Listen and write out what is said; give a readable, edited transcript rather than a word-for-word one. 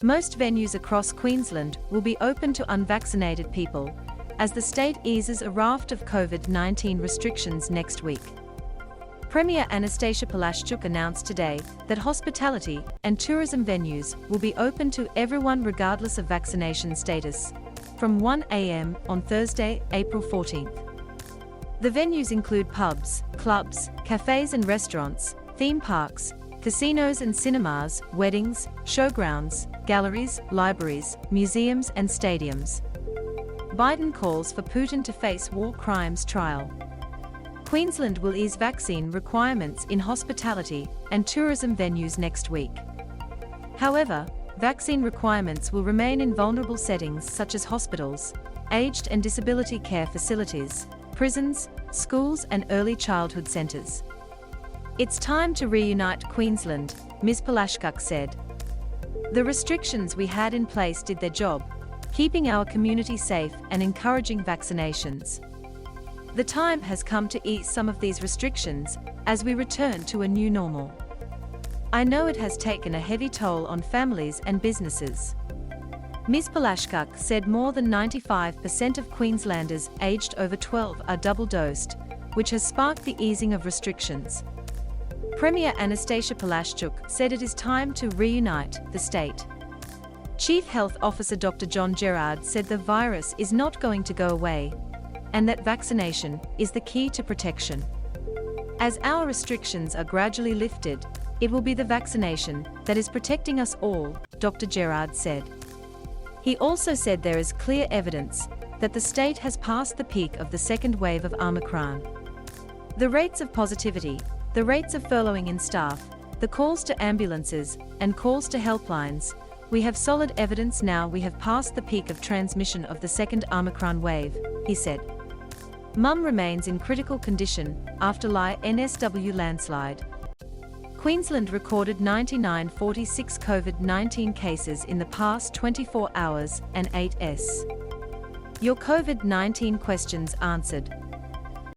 Most venues across Queensland will be open to unvaccinated people, as the state eases a raft of COVID-19 restrictions next week. Premier Annastacia Palaszczuk announced today that hospitality and tourism venues will be open to everyone regardless of vaccination status, from 1 a.m. on Thursday, April 14th. The venues include pubs, clubs, cafes and restaurants, theme parks, casinos and cinemas, weddings, showgrounds, galleries, libraries, museums and stadiums. Biden calls for Putin to face war crimes trial. Queensland will ease vaccine requirements in hospitality and tourism venues next week. However, vaccine requirements will remain in vulnerable settings such as hospitals, aged and disability care facilities, prisons, schools and early childhood centres. It's time to reunite Queensland, Ms. Palaszczuk said. The restrictions we had in place did their job, keeping our community safe and encouraging vaccinations. The time has come to ease some of these restrictions as we return to a new normal. I know it has taken a heavy toll on families and businesses. Ms. Palaszczuk said more than 95% of Queenslanders aged over 12 are double-dosed, which has sparked the easing of restrictions. Premier Annastacia Palaszczuk said it is time to reunite the state. Chief Health Officer Dr. John Gerard said the virus is not going to go away, and that vaccination is the key to protection. As our restrictions are gradually lifted, it will be the vaccination that is protecting us all, Dr. Gerard said. He also said there is clear evidence that the state has passed the peak of the second wave of Omicron. The rates of positivity, the rates of furloughing in staff, the calls to ambulances, and calls to helplines, we have solid evidence now we have passed the peak of transmission of the second Omicron wave, he said. Mum remains in critical condition after NSW landslide. Queensland recorded 9946 COVID-19 cases in the past 24 hours and 8 S. Your COVID-19 questions answered.